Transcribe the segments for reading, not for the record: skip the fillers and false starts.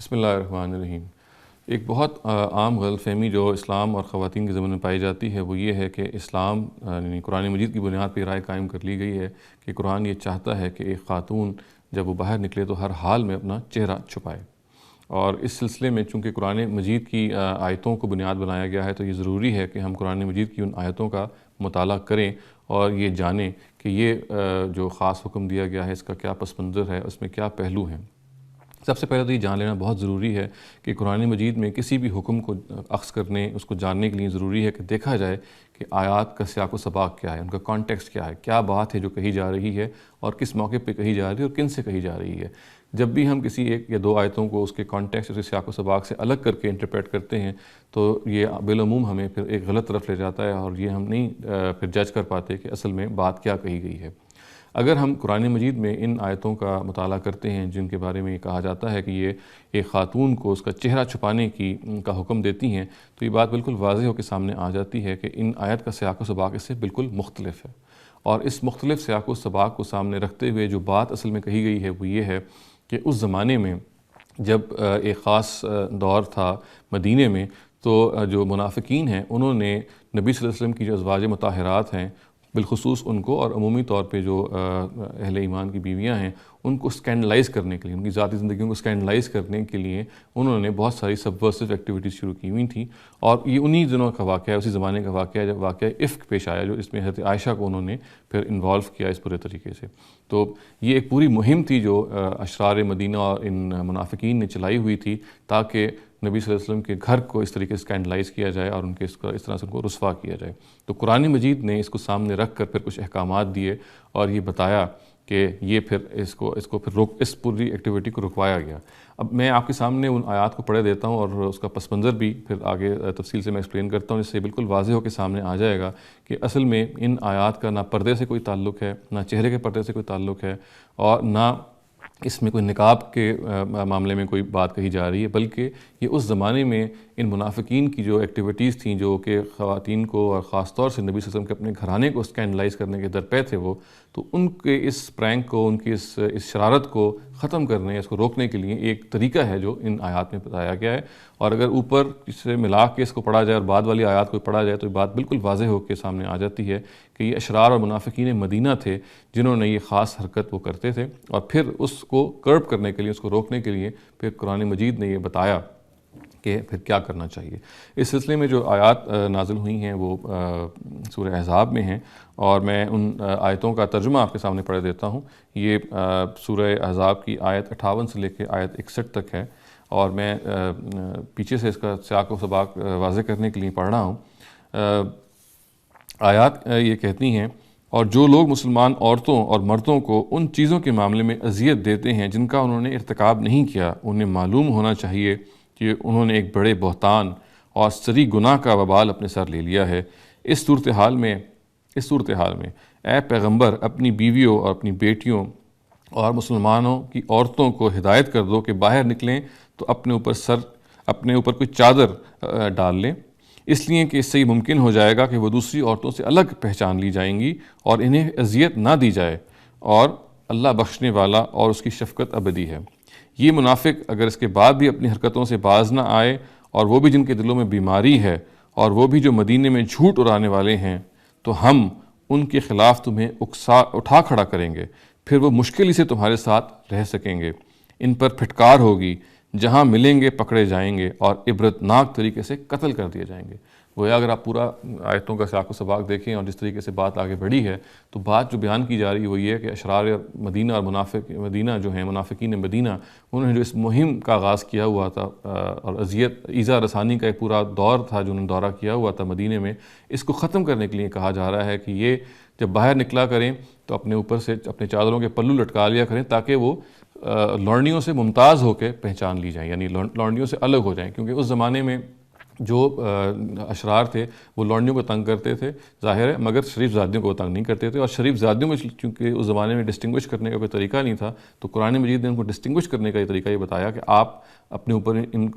بسم اللہ الرحمن الرحیم۔ ایک بہت عام غلط فہمی جو اسلام اور خواتین کے ضمن میں پائی جاتی ہے وہ یہ ہے کہ اسلام یعنی قرآن مجید کی بنیاد پہ رائے قائم کر لی گئی ہے کہ قرآن یہ چاہتا ہے کہ ایک خاتون جب وہ باہر نکلے تو ہر حال میں اپنا چہرہ چھپائے، اور اس سلسلے میں چونکہ قرآن مجید کی آیتوں کو بنیاد بنایا گیا ہے تو یہ ضروری ہے کہ ہم قرآن مجید کی ان آیتوں کا مطالعہ کریں اور یہ جانیں کہ یہ جو خاص حکم دیا گیا ہے اس کا کیا پس منظر ہے، اس میں کیا پہلو ہیں۔ سب سے پہلے تو یہ جان لینا بہت ضروری ہے کہ قرآن مجید میں کسی بھی حکم کو اخذ کرنے اس کو جاننے کے لیے ضروری ہے کہ دیکھا جائے کہ آیات کا سیاق و سباق کیا ہے، ان کا کانٹیکسٹ کیا ہے، کیا بات ہے جو کہی جا رہی ہے اور کس موقع پہ کہی جا رہی ہے اور کن سے کہی جا رہی ہے۔ جب بھی ہم کسی ایک یا دو آیتوں کو اس کے کانٹیکسٹ اور سیاق و سباق سے الگ کر کے انٹرپریٹ کرتے ہیں تو یہ بالعموم ہمیں پھر ایک غلط طرف لے جاتا ہے اور یہ ہم نہیں پھر جج کر پاتے کہ اصل میں بات کیا کہی گئی ہے۔ اگر ہم قرآن مجید میں ان آیتوں کا مطالعہ کرتے ہیں جن کے بارے میں یہ کہا جاتا ہے کہ یہ ایک خاتون کو اس کا چہرہ چھپانے کا حکم دیتی ہیں تو یہ بات بالکل واضح ہو کے سامنے آ جاتی ہے کہ ان آیت کا سیاق و سباق اس سے بالکل مختلف ہے، اور اس مختلف سیاق و سباق کو سامنے رکھتے ہوئے جو بات اصل میں کہی گئی ہے وہ یہ ہے کہ اس زمانے میں جب ایک خاص دور تھا مدینے میں تو جو منافقین ہیں انہوں نے نبی صلی اللہ علیہ وسلم کی جو ازواج مطہرات ہیں بالخصوص ان کو اور عمومی طور پہ جو اہل ایمان کی بیویاں ہیں ان کو اسکینڈلائز کرنے کے لیے، ان کی ذاتی زندگیوں کو اسکینڈلائز کرنے کے لیے انہوں نے بہت ساری سبورسو ایکٹیویٹیز شروع کی ہوئی تھیں، اور یہ انہی دنوں کا واقعہ ہے، اسی زمانے کا واقعہ ہے جب واقعہ افک پیش آیا جو اس میں حضرت عائشہ کو انہوں نے پھر انوالو کیا اس پورے طریقے سے۔ تو یہ ایک پوری مہم تھی جو اشرار مدینہ اور ان منافقین نے چلائی ہوئی تھی تاکہ نبی صلی اللہ علیہ وسلم کے گھر کو اس طریقے سے اسکینڈلائز کیا جائے اور ان کے اس طرح سے ان کو رسوا کیا جائے۔ تو قرآن مجید نے اس کو سامنے رکھ کر پھر کچھ احکامات دیے اور یہ بتایا کہ یہ پھر اس پوری ایکٹیویٹی کو رکوایا گیا۔ اب میں آپ کے سامنے ان آیات کو پڑھے دیتا ہوں اور اس کا پس منظر بھی پھر آگے تفصیل سے میں ایکسپلین کرتا ہوں، جس سے بالکل واضح ہو کے سامنے آ جائے گا کہ اصل میں ان آیات کا نہ پردے سے کوئی تعلق ہے، نہ چہرے کے پردے سے کوئی تعلق ہے، اور نہ اس میں کوئی نقاب کے معاملے میں کوئی بات کہی جا رہی ہے، بلکہ یہ اس زمانے میں ان منافقین کی جو ایکٹیویٹیز تھیں جو کہ خواتین کو اور خاص طور سے نبی صلی اللہ علیہ وسلم کے اپنے گھرانے کو اسکینڈلائز کرنے کے درپے تھے وہ، تو ان کے اس پرینک کو، ان کی اس شرارت کو ختم کرنے، اس کو روکنے کے لیے ایک طریقہ ہے جو ان آیات میں بتایا گیا ہے، اور اگر اوپر اس سے ملا کے اس کو پڑھا جائے اور بعد والی آیات کو پڑھا جائے تو یہ بات بالکل واضح ہو کے سامنے آ جاتی ہے کہ یہ اشرار اور منافقین مدینہ تھے جنہوں نے یہ خاص حرکت وہ کرتے تھے، اور پھر اس کو کرب کرنے کے لیے، اس کو روکنے کے لیے پھر قرآن مجید نے یہ بتایا کہ پھر کیا کرنا چاہیے۔ اس سلسلے میں جو آیات نازل ہوئی ہیں وہ سورہ احزاب میں ہیں، اور میں ان آیتوں کا ترجمہ آپ کے سامنے پڑھ دیتا ہوں۔ یہ سورہ احزاب کی آیت 58 سے لے کے آیت 61 تک ہے، اور میں پیچھے سے اس کا سیاق و سباق واضح کرنے کے لیے پڑھ رہا ہوں۔ آیات یہ کہتی ہیں، اور جو لوگ مسلمان عورتوں اور مردوں کو ان چیزوں کے معاملے میں اذیت دیتے ہیں جن کا انہوں نے ارتکاب نہیں کیا، انہیں معلوم ہونا چاہیے کہ انہوں نے ایک بڑے بہتان اور سری گناہ کا وبال اپنے سر لے لیا ہے۔ اس صورتحال میں اے پیغمبر اپنی بیویوں اور اپنی بیٹیوں اور مسلمانوں کی عورتوں کو ہدایت کر دو کہ باہر نکلیں تو اپنے اوپر کوئی چادر ڈال لیں، اس لیے کہ اس سے یہ ممکن ہو جائے گا کہ وہ دوسری عورتوں سے الگ پہچان لی جائیں گی اور انہیں اذیت نہ دی جائے، اور اللہ بخشنے والا اور اس کی شفقت ابدی ہے۔ یہ منافق اگر اس کے بعد بھی اپنی حرکتوں سے باز نہ آئے، اور وہ بھی جن کے دلوں میں بیماری ہے، اور وہ بھی جو مدینے میں جھوٹ اڑانے والے ہیں، تو ہم ان کے خلاف تمہیں اٹھا کھڑا کریں گے، پھر وہ مشکل ہی سے تمہارے ساتھ رہ سکیں گے، ان پر پھٹکار ہوگی، جہاں ملیں گے پکڑے جائیں گے اور عبرتناک طریقے سے قتل کر دیے جائیں گے۔ گویا اگر آپ پورا آیتوں کا سیاق و سباق دیکھیں اور جس طریقے سے بات آگے بڑھی ہے تو بات جو بیان کی جا رہی ہے وہ یہ ہے کہ اشرار مدینہ اور منافقین مدینہ انہوں نے جو اس مہم کا آغاز کیا ہوا تھا اور ایذا رسانی کا ایک پورا دور تھا جو انہوں نے دورہ کیا ہوا تھا مدینے میں، اس کو ختم کرنے کے لیے کہا جا رہا ہے کہ یہ جب باہر نکلا کریں تو اپنے اوپر سے اپنے چادروں کے پلو لٹکا لیا کریں تاکہ وہ لونڈیوں سے ممتاز ہو کے پہچان لی جائیں، یعنی لونڈیوں سے الگ ہو جائیں، کیونکہ اس زمانے میں جو اشرار تھے وہ لونڈیوں کو تنگ کرتے تھے ظاہر ہے، مگر شریف زادیوں کو وہ تنگ نہیں کرتے تھے، اور شریف زادیوں میں چونکہ اس زمانے میں ڈسٹنگوش کرنے کا کوئی طریقہ نہیں تھا، تو قرآن مجید نے ان کو ڈسٹنگوش کرنے کا یہ طریقہ یہ بتایا کہ آپ اپنے اوپر ان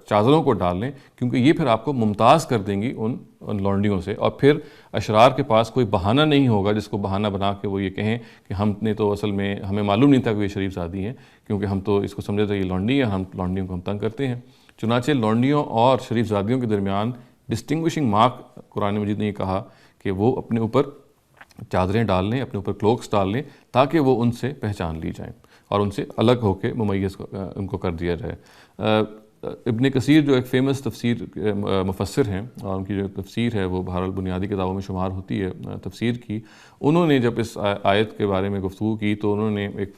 چادروں کو ڈال لیں، کیونکہ یہ پھر آپ کو ممتاز کر دیں گی ان لونڈیوں سے، اور پھر اشرار کے پاس کوئی بہانہ نہیں ہوگا جس کو بہانہ بنا کے وہ یہ کہیں کہ ہم نے تو اصل میں ہمیں معلوم نہیں تھا کہ یہ شریف زادی ہیں، کیونکہ ہم تو اس کو سمجھے تھے یہ لونڈی ہے، ہم لونڈیوں کو ہم تنگ کرتے ہیں۔ چنانچہ لونڈیوں اور شریف زادیوں کے درمیان ڈسٹنگوشنگ مارک قرآن مجید نے یہ کہا کہ وہ اپنے اوپر چادریں ڈال لیں، اپنے اوپر کلوکس ڈال لیں، تاکہ وہ ان سے پہچان لی جائیں اور ان سے الگ ہو کے ممیز ان کو کر دیا جائے۔ ابن کثیر جو ایک فیمس تفسیر مفسر ہیں، اور ان کی جو تفسیر ہے وہ بہرحال بنیادی کتابوں میں شمار ہوتی ہے تفسیر کی، انہوں نے جب اس آیت کے بارے میں گفتگو کی تو انہوں نے ایک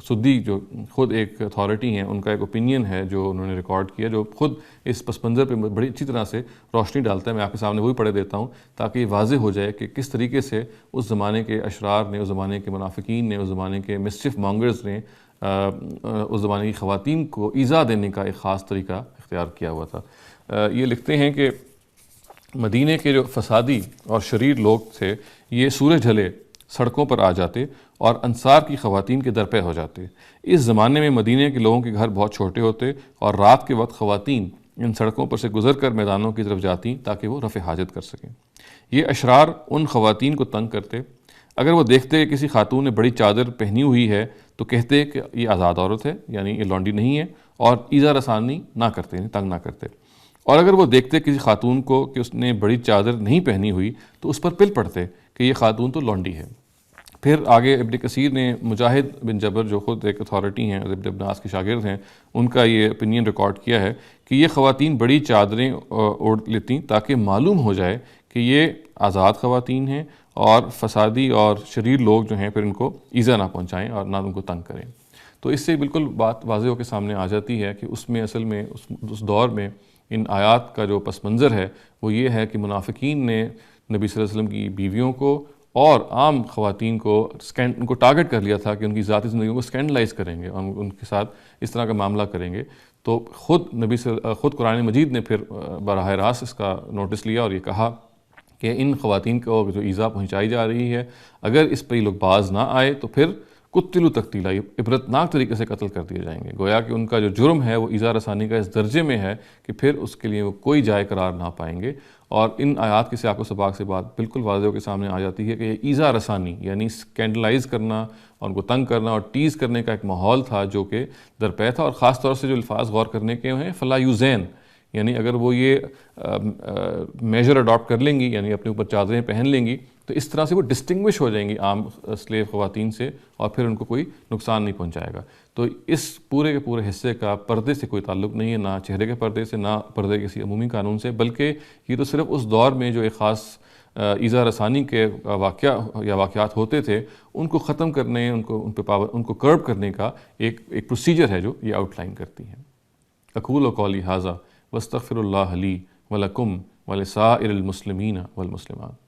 سدی جو خود ایک اتھارٹی ہیں، ان کا ایک اوپینین ہے جو انہوں نے ریکارڈ کیا، جو خود اس پس منظر پہ بڑی اچھی طرح سے روشنی ڈالتا ہے۔ میں آپ کے سامنے وہی پڑھ دیتا ہوں تاکہ یہ واضح ہو جائے کہ کس طریقے سے اس زمانے کے اشرار نے، اس زمانے کے منافقین نے، اس زمانے کے مسچف مانگرز نے اس زمانے کی خواتین کو ایذا دینے کا ایک خاص طریقہ اختیار کیا ہوا تھا۔ یہ لکھتے ہیں کہ مدینے کے جو فسادی اور شریر لوگ تھے یہ سورج ڈھلے سڑکوں پر آ جاتے اور انصار کی خواتین کے درپے ہو جاتے۔ اس زمانے میں مدینے کے لوگوں کے گھر بہت چھوٹے ہوتے اور رات کے وقت خواتین ان سڑکوں پر سے گزر کر میدانوں کی طرف جاتی تاکہ وہ رفع حاجت کر سکیں۔ یہ اشرار ان خواتین کو تنگ کرتے، اگر وہ دیکھتے کہ کسی خاتون نے بڑی چادر پہنی ہوئی ہے تو کہتے کہ یہ آزاد عورت ہے، یعنی یہ لونڈی نہیں ہے، اور ایذا رسانی نہ کرتے، یعنی تنگ نہ کرتے۔ اور اگر وہ دیکھتے کسی خاتون کو کہ اس نے بڑی چادر نہیں پہنی ہوئی تو اس پر پل پڑتے کہ یہ خاتون تو لونڈی ہے۔ پھر آگے ابن کثیر نے مجاہد بن جبر جو خود ایک اتھارٹی ہیں، ابن عباس کے شاگرد ہیں، ان کا یہ اوپینین ریکارڈ کیا ہے کہ یہ خواتین بڑی چادریں اوڑھ لیتیں تاکہ معلوم ہو جائے کہ یہ آزاد خواتین ہیں اور فسادی اور شریر لوگ جو ہیں پھر ان کو ایذا نہ پہنچائیں اور نہ ان کو تنگ کریں۔ تو اس سے بالکل بات واضح ہو کے سامنے آ جاتی ہے کہ اس میں اصل میں اس دور میں ان آیات کا جو پس منظر ہے وہ یہ ہے کہ منافقین نے نبی صلی اللہ علیہ وسلم کی بیویوں کو اور عام خواتین کو ان کو ٹارگٹ کر لیا تھا کہ ان کی ذاتی زندگیوں کو اسکینڈلائز کریں گے اور ان کے ساتھ اس طرح کا معاملہ کریں گے۔ تو خود قرآن مجید نے پھر براہ راست اس کا نوٹس لیا اور یہ کہا کہ ان خواتین کو جو ایذا پہنچائی جا رہی ہے اگر اس پہ یہ لوگ باز نہ آئے تو پھر قتلوا تقتیلا، عبرتناک طریقے سے قتل کر دیے جائیں گے۔ گویا کہ ان کا جو جرم ہے وہ ایذا رسانی کا اس درجے میں ہے کہ پھر اس کے لیے وہ کوئی جائے قرار نہ پائیں گے۔ اور ان آیات کے سیاق و سباق سے بات بالکل واضح کے سامنے آ جاتی ہے کہ یہ ایذا رسانی یعنی اسکینڈلائز کرنا اور ان کو تنگ کرنا اور ٹیز کرنے کا ایک ماحول تھا جو کہ درپے تھا، اور خاص طور سے جو الفاظ غور کرنے کے ہیں فلا یوزین، یعنی اگر وہ یہ میجر اڈاپٹ کر لیں گی، یعنی اپنے اوپر چادریں پہن لیں گی، تو اس طرح سے وہ ڈسٹنگوش ہو جائیں گی عام سلیو خواتین سے اور پھر ان کو کوئی نقصان نہیں پہنچائے گا۔ تو اس پورے کے پورے حصے کا پردے سے کوئی تعلق نہیں ہے، نہ چہرے کے پردے سے، نہ پردے کسی عمومی قانون سے، بلکہ یہ تو صرف اس دور میں جو ایک خاص ایذا رسانی کے واقعات ہوتے تھے ان کو ختم کرنے، ان کو کرب کرنے کا ایک پروسیجر ہے جو یہ آؤٹ لائن کرتی ہے۔ اقول قولی ھذا واستغفر اللہ لی ولکم ولسائر المسلمین والمسلمات۔